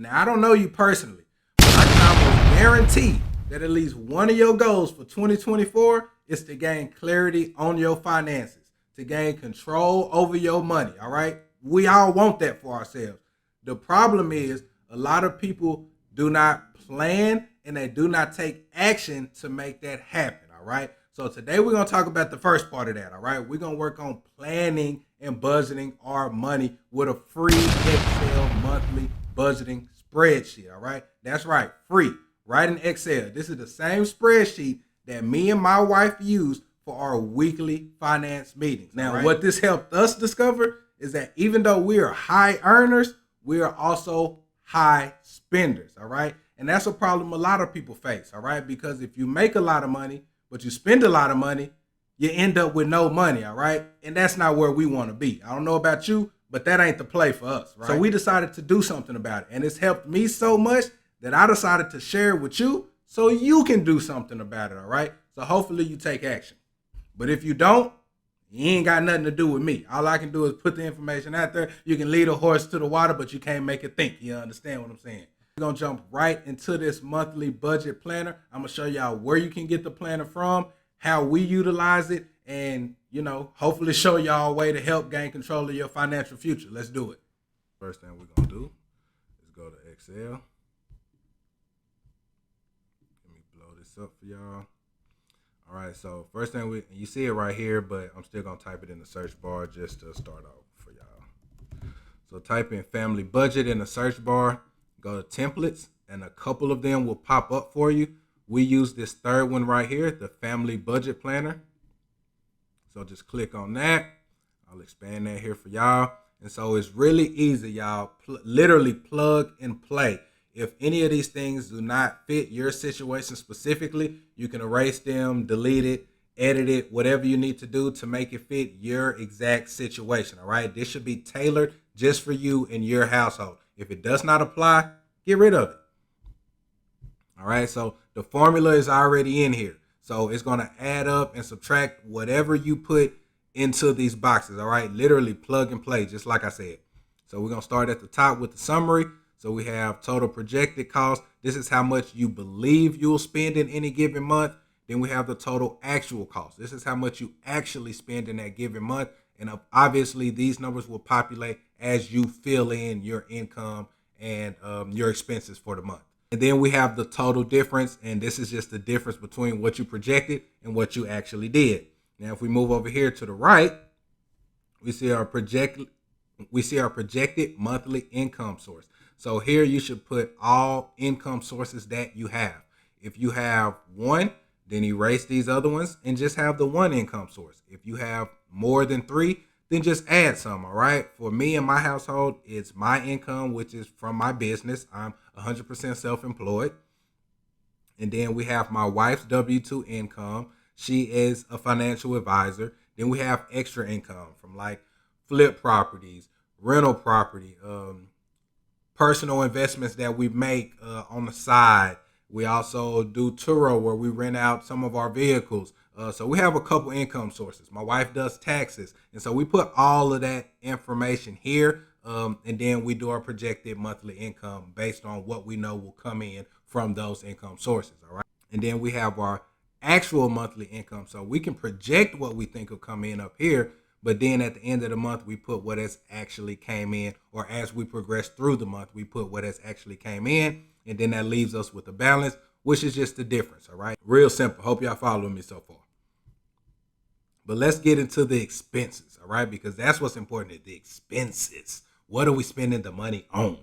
Now, I don't know you personally, but I can almost guarantee that at least one of your goals for 2024 is to gain clarity on your finances, to gain control over your money. All right. We all want that for ourselves. The problem is a lot of people do not plan and they do not take action to make that happen. All right. So today we're going to talk about the first part of that. All right. We're going to work on planning and budgeting our money with a free Excel monthly budgeting spreadsheet. All right. That's right. Free. Right in Excel. This is the same spreadsheet that me and my wife use for our weekly finance meetings. Now, what this helped us discover is that even though we are high earners, we are also high spenders. All right. And that's a problem a lot of people face. All right. Because if you make a lot of money, but you spend a lot of money, you end up with no money. All right. And that's not where we want to be. I don't know about you, but that ain't the play for us. Right. So we decided to do something about it. And it's helped me so much that I decided to share it with you so you can do something about it. All right. So hopefully you take action. But if you don't, you ain't got nothing to do with me. All I can do is put the information out there. You can lead a horse to the water, but you can't make it think. You understand what I'm saying? We're going to jump right into this monthly budget planner. I'm going to show y'all where you can get the planner from, how we utilize it, and, hopefully show y'all a way to help gain control of your financial future. Let's do it. First thing we're going to do is go to Excel. Let me blow this up for y'all. All right, so first thing you see it right here, but I'm still going to type it in the search bar just to start off for y'all. So type in family budget in the search bar, go to templates, and a couple of them will pop up for you. We use this third one right here, the family budget planner. So just click on that. I'll expand that here for y'all. And so it's really easy, y'all. Literally plug and play. If any of these things do not fit your situation specifically, you can erase them, delete it, edit it, whatever you need to do to make it fit your exact situation. All right. This should be tailored just for you and your household. If it does not apply, get rid of it. All right. So the formula is already in here. So it's going to add up and subtract whatever you put into these boxes. All right. Literally plug and play, just like I said. So we're going to start at the top with the summary. So we have total projected cost. This is how much you believe you'll spend in any given month. Then we have the total actual cost. This is how much you actually spend in that given month. And obviously these numbers will populate as you fill in your income and your expenses for the month. And then we have the total difference. And this is just the difference between what you projected and what you actually did. Now, if we move over here to the right, we see our projected monthly income source. So here you should put all income sources that you have. If you have one, then erase these other ones and just have the one income source. If you have more than three, then just add some, all right? For me and my household, it's my income, which is from my business. I'm 100% self-employed. And then we have my wife's W-2 income. She is a financial advisor. Then we have extra income from like flip properties, rental property, personal investments that we make on the side. We also do Turo where we rent out some of our vehicles. So we have a couple income sources. My wife does taxes. And so we put all of that information here. And then we do our projected monthly income based on what we know will come in from those income sources. All right. And then we have our actual monthly income. So we can project what we think will come in up here. But then at the end of the month, we put what has actually came in, or as we progress through the month, we put what has actually came in. And then that leaves us with a balance, which is just the difference. All right. Real simple. Hope y'all following me so far. But let's get into the expenses. All right. Because that's what's important, the expenses. What are we spending the money on?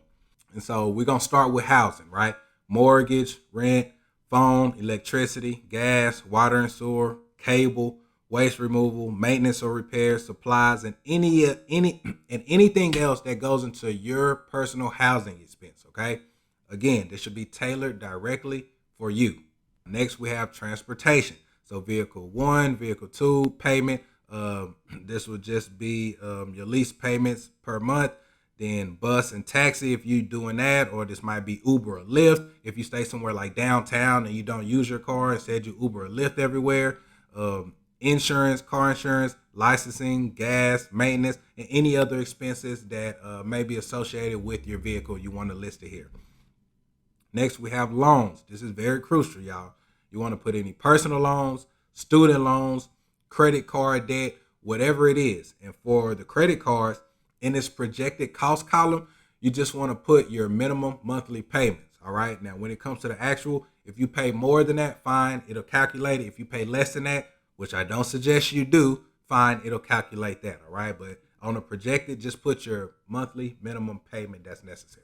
And so we're going to start with housing, right? Mortgage, rent, phone, electricity, gas, water and sewer, cable, waste removal, maintenance or repairs, supplies, and anything else that goes into your personal housing expense. Okay. Again, this should be tailored directly for you. Next, we have transportation. So vehicle 1, vehicle 2, payment. This would just be your lease payments per month. Then bus and taxi if you're doing that, or this might be Uber or Lyft. If you stay somewhere like downtown and you don't use your car, instead you Uber or Lyft everywhere. Insurance, car insurance, licensing, gas, maintenance, and any other expenses that may be associated with your vehicle. You want to list it here. Next, we have loans. This is very crucial, y'all. You want to put any personal loans, student loans, credit card debt, whatever it is. And for the credit cards, in this projected cost column, you just want to put your minimum monthly payments. All right. Now, when it comes to the actual, if you pay more than that, fine, it'll calculate it. If you pay less than that, which I don't suggest you do, fine, it'll calculate that. All right. But on the projected, just put your monthly minimum payment that's necessary.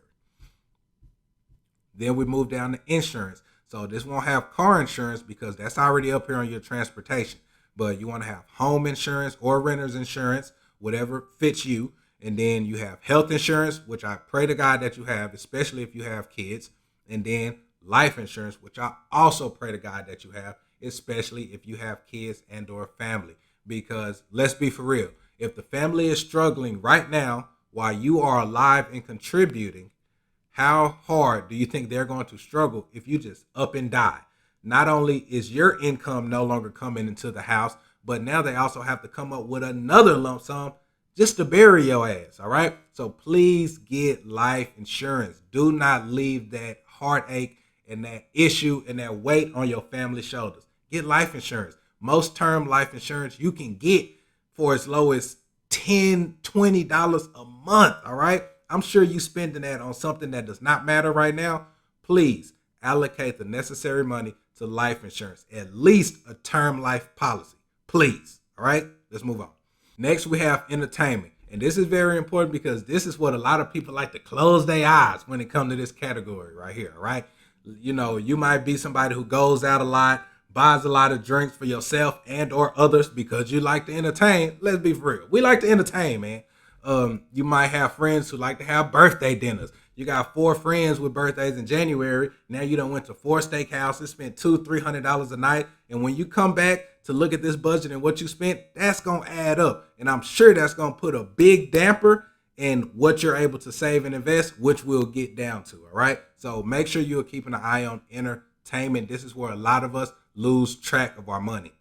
Then we move down to insurance. So this won't have car insurance because that's already up here on your transportation. But you want to have home insurance or renter's insurance, whatever fits you. And then you have health insurance, which I pray to God that you have, especially if you have kids. And then life insurance, which I also pray to God that you have, especially if you have kids and or family. Because let's be for real, if the family is struggling right now while you are alive and contributing, how hard do you think they're going to struggle if you just up and die? Not only is your income no longer coming into the house, but now they also have to come up with another lump sum just to bury your ass, all right? So please get life insurance. Do not leave that heartache and that issue and that weight on your family's shoulders. Get life insurance. Most term life insurance you can get for as low as $10, $20 a month, all right? I'm sure you spending that on something that does not matter right now. Please allocate the necessary money to life insurance, at least a term life policy. Please, all right? Let's move on. Next, we have entertainment. And this is very important because this is what a lot of people like to close their eyes when it comes to this category right here, right? You know, you might be somebody who goes out a lot, buys a lot of drinks for yourself and or others because you like to entertain. Let's be for real. We like to entertain, man. You might have friends who like to have birthday dinners. You got 4 friends with birthdays in January. Now you done went to 4 steakhouses, spent $200-$300 a night. And when you come back to look at this budget and what you spent, that's going to add up. And I'm sure that's going to put a big damper in what you're able to save and invest, which we'll get down to. All right. So make sure you're keeping an eye on entertainment. This is where a lot of us lose track of our money.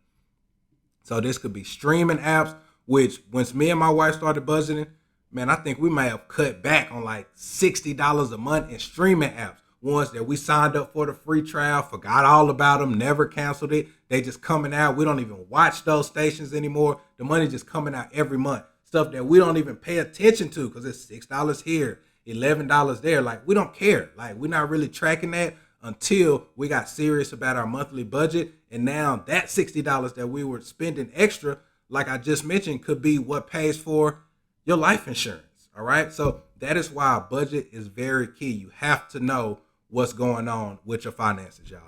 So this could be streaming apps, which once me and my wife started budgeting, man, I think we may have cut back on like $60 a month in streaming apps. Ones that we signed up for the free trial, forgot all about them, never canceled it. They just coming out. We don't even watch those stations anymore. The money just coming out every month. Stuff that we don't even pay attention to because it's $6 here, $11 there. Like, we don't care. Like, we're not really tracking that until we got serious about our monthly budget. And now that $60 that we were spending extra, like I just mentioned, could be what pays for your life insurance. All right. So that is why a budget is very key. You have to know what's going on with your finances, y'all.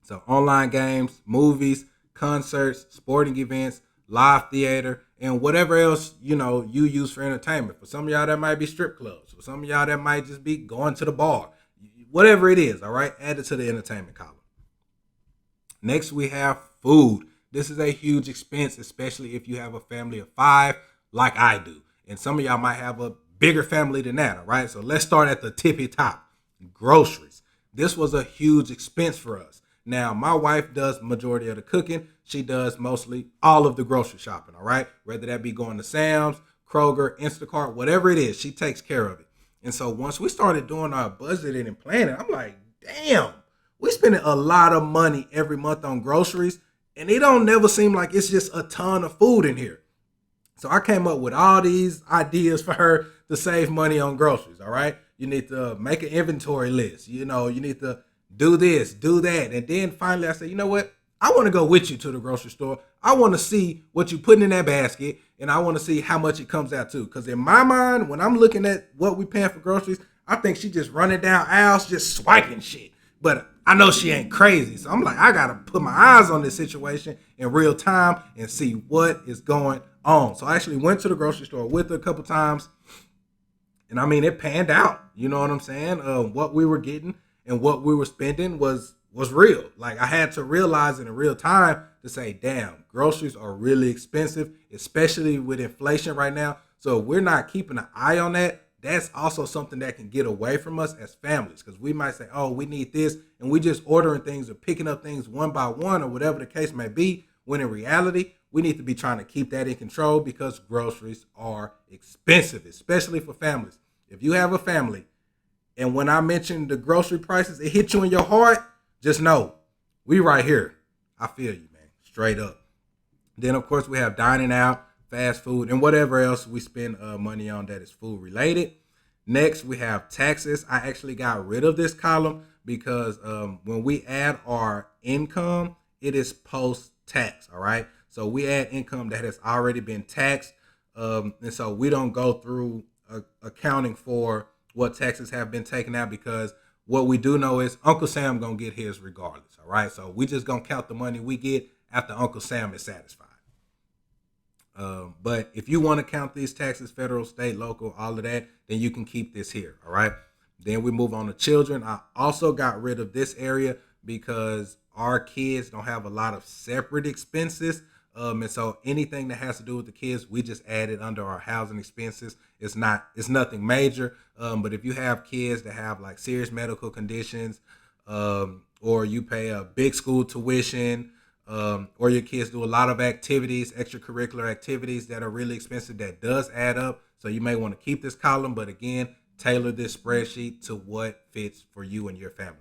So online games, movies, concerts, sporting events, live theater, and whatever else, you know, you use for entertainment. For some of y'all, that might be strip clubs. For some of y'all, that might just be going to the bar. Whatever it is, all right, add it to the entertainment column. Next, we have food. This is a huge expense, especially if you have a family of 5 like I do. And some of y'all might have a bigger family than that, all right? So let's start at the tippy top. Groceries. This was a huge expense for us. Now, my wife does majority of the cooking. She does mostly all of the grocery shopping, all right? Whether that be going to Sam's, Kroger, Instacart, whatever it is, she takes care of it. And so once we started doing our budgeting and planning, I'm like, damn, we spending a lot of money every month on groceries, and it don't never seem like it's just a ton of food in here. So I came up with all these ideas for her to save money on groceries, all right? You need to make an inventory list. You know, you need to do this, do that. And then finally I said, you know what? I want to go with you to the grocery store. I want to see what you're putting in that basket, and I want to see how much it comes out to. Because in my mind, when I'm looking at what we paying for groceries, I think she just running down aisles, just swiping shit. But I know she ain't crazy. So I'm like, I got to put my eyes on this situation in real time and see what is going on. So I actually went to the grocery store with her a couple times. And I mean, it panned out. You know what I'm saying? What we were getting and what we were spending was real. Like, I had to realize in real time to say, damn, groceries are really expensive, especially with inflation right now. So if we're not keeping an eye on that, that's also something that can get away from us as families, because we might say, oh, we need this, and we just ordering things or picking up things one by one or whatever the case may be, when in reality, we need to be trying to keep that in control because groceries are expensive, especially for families. If you have a family, And when I mentioned the grocery prices, it hit you in your heart. Just know, we right here. I feel you, man. Straight up. Then, of course, we have dining out, fast food, and whatever else we spend money on that is food related. Next, we have taxes. I actually got rid of this column because when we add our income, it is post tax. All right. So we add income that has already been taxed. And so we don't go through accounting for what taxes have been taken out because what we do know is Uncle Sam gonna get his regardless. All right. So we just gonna count the money we get after Uncle Sam is satisfied. But if you want to count these taxes, federal, state, local, all of that, then you can keep this here. All right. Then we move on to children. I also got rid of this area because our kids don't have a lot of separate expenses. And so anything that has to do with the kids, we just add it under our housing expenses. It's nothing major. But if you have kids that have like serious medical conditions, or you pay a big school tuition, or your kids do a lot of activities, extracurricular activities that are really expensive, that does add up. So you may want to keep this column, but again, tailor this spreadsheet to what fits for you and your family.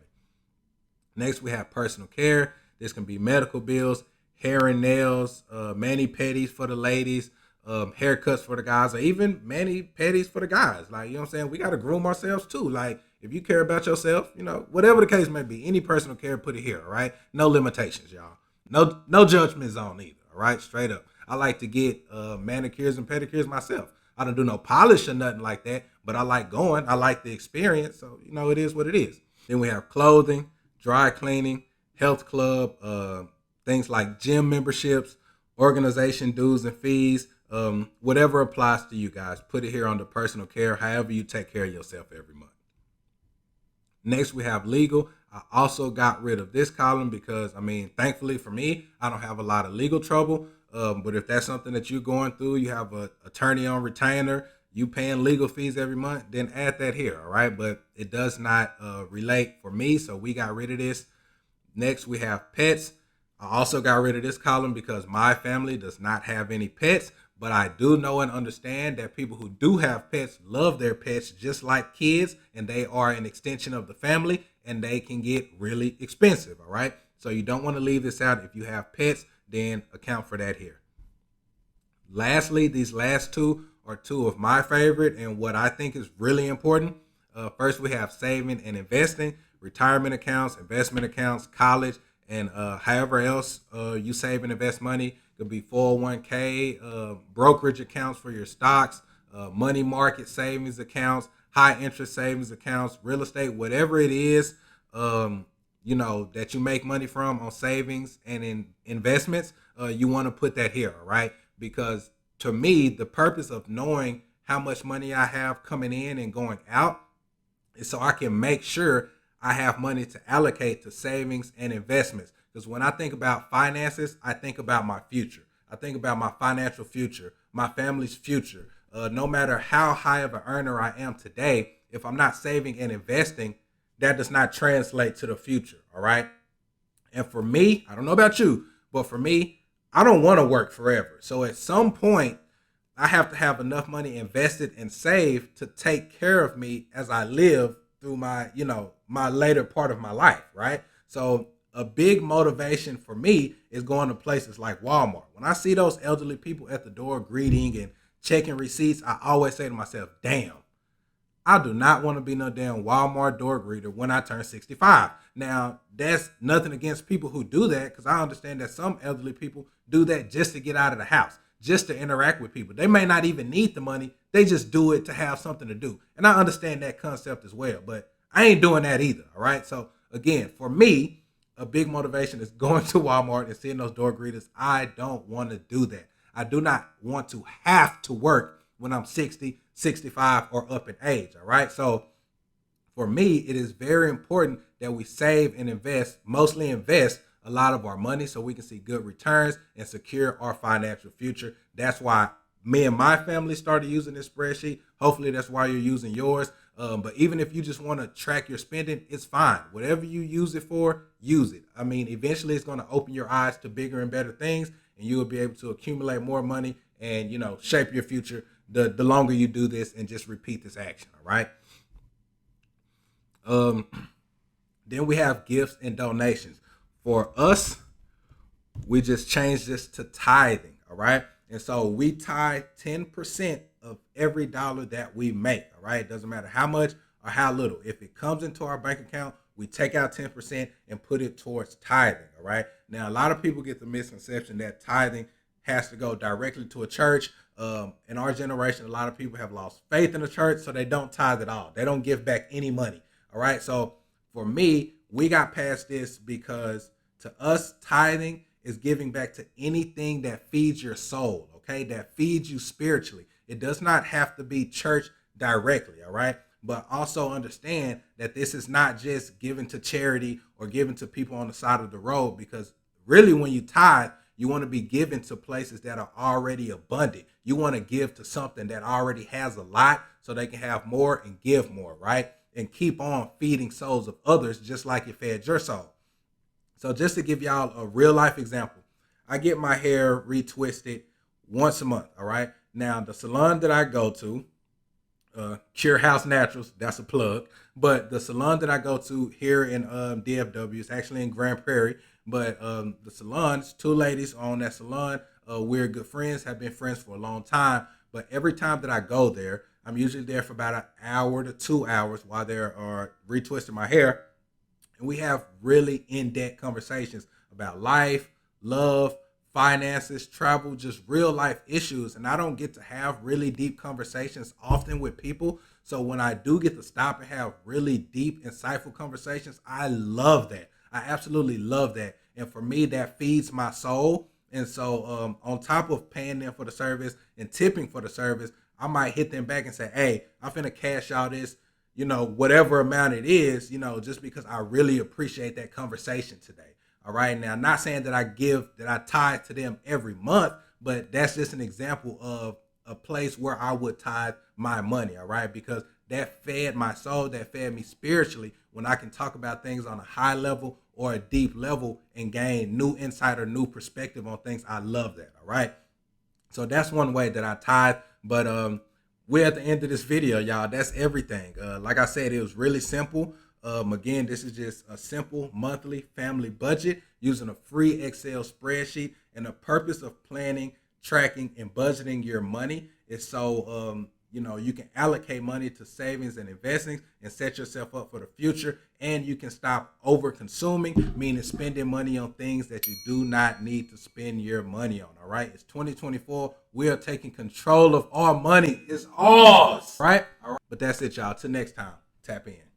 Next, we have personal care. This can be medical bills, hair and nails, mani-pedis for the ladies, haircuts for the guys, or even mani-pedis for the guys. Like, you know what I'm saying? We got to groom ourselves too. Like, if you care about yourself, whatever the case may be, any personal care, put it here, all right? No limitations, y'all. No judgment zone either, all right? Straight up. I like to get manicures and pedicures myself. I don't do no polish or nothing like that, but I like going. I like the experience, so, it is what it is. Then we have clothing, dry cleaning, health club, things like gym memberships, organization dues and fees, whatever applies to you guys. Put it here under personal care, however you take care of yourself every month. Next, we have legal. I also got rid of this column because, thankfully for me, I don't have a lot of legal trouble. But if that's something that you're going through, you have an attorney on retainer, you paying legal fees every month, then add that here, all right? But it does not relate for me, so we got rid of this. Next, we have pets. I also got rid of this column because my family does not have any pets, but I do know and understand that people who do have pets love their pets just like kids, and they are an extension of the family, and they can get really expensive, all right? So you don't want to leave this out. If you have pets, then account for that here. Lastly, these last two are two of my favorite and what I think is really important. First, we have saving and investing, retirement accounts, investment accounts, college, and however else you save and invest money. It could be 401k, brokerage accounts for your stocks, money market savings accounts, high interest savings accounts, real estate, whatever it is, that you make money from on savings and in investments, you want to put that here, all right? Because to me, the purpose of knowing how much money I have coming in and going out is so I can make sure I have money to allocate to savings and investments. Because when I think about finances, I think about my future. I think about my financial future, my family's future. No matter how high of an earner I am today, if I'm not saving and investing, that does not translate to the future, all right? And for me, I don't know about you, but for me, I don't want to work forever. So at some point, I have to have enough money invested and saved to take care of me as I live through my later part of my life, right? So a big motivation for me is going to places like Walmart. When I see those elderly people at the door greeting and checking receipts, I always say to myself, damn, I do not want to be no damn Walmart door greeter when I turn 65. Now, that's nothing against people who do that, because I understand that some elderly people do that just to get out of the house, just to interact with people. They may not even need the money. They just do it to have something to do. And I understand that concept as well, but I ain't doing that either, all right? So, again, for me, a big motivation is going to Walmart and seeing those door greeters. I don't want to do that. I do not want to have to work when I'm 60, 65, or up in age, all right? So for me, it is very important that we save and invest, mostly invest a lot of our money so we can see good returns and secure our financial future. That's why me and my family started using this spreadsheet. Hopefully that's why you're using yours. But even if you just want to track your spending, it's fine. Whatever you use it for, use it. Eventually it's going to open your eyes to bigger and better things, and you will be able to accumulate more money and, shape your future the longer you do this and just repeat this action, all right? Um, then we have gifts and donations. For us, we just changed this to tithing. All right. And so we tithe 10% of every dollar that we make. All right. It doesn't matter how much or how little. If it comes into our bank account, we take out 10% and put it towards tithing. All right. Now, a lot of people get the misconception that tithing has to go directly to a church. In our generation, a lot of people have lost faith in the church, so they don't tithe at all. They don't give back any money. All right. So for me, we got past this because to us, tithing is giving back to anything that feeds your soul, okay? That feeds you spiritually. It does not have to be church directly, all right? But also understand that this is not just given to charity or given to people on the side of the road, because really when you tithe, you want to be given to places that are already abundant. You want to give to something that already has a lot so they can have more and give more, right? And keep on feeding souls of others just like it fed your soul. So just to give y'all a real life example, I get my hair retwisted once a month. All right. Now the salon that I go to, Cure House Naturals, that's a plug. But the salon that I go to here in DFW is actually in Grand Prairie. But the salons, two ladies on that salon, we're good friends, have been friends for a long time. But every time that I go there, I'm usually there for about an hour to 2 hours while they're retwisting my hair, and we have really in-depth conversations about life, love, finances, travel, just real life issues. And I don't get to have really deep conversations often with people. So when I do get to stop and have really deep, insightful conversations, I love that. I absolutely love that. And for me, that feeds my soul. And so on top of paying them for the service and tipping for the service, I might hit them back and say, hey, I'm finna cash out this, whatever amount it is, just because I really appreciate that conversation today. All right. Now, not saying that I tithe to them every month, but that's just an example of a place where I would tithe my money. All right. Because that fed my soul, that fed me spiritually when I can talk about things on a high level or a deep level and gain new insight or new perspective on things. I love that. All right. So that's one way that I tithe. But we're at the end of this video, y'all. That's everything. Like I said, it was really simple. Again, this is just a simple monthly family budget using a free Excel spreadsheet. And the purpose of planning, tracking, and budgeting your money is so you can allocate money to savings and investing and set yourself up for the future. And you can stop over consuming, meaning spending money on things that you do not need to spend your money on. All right. It's 2024. We are taking control of our money. It's ours. Right. All right. But that's it, y'all. Till next time. Tap in.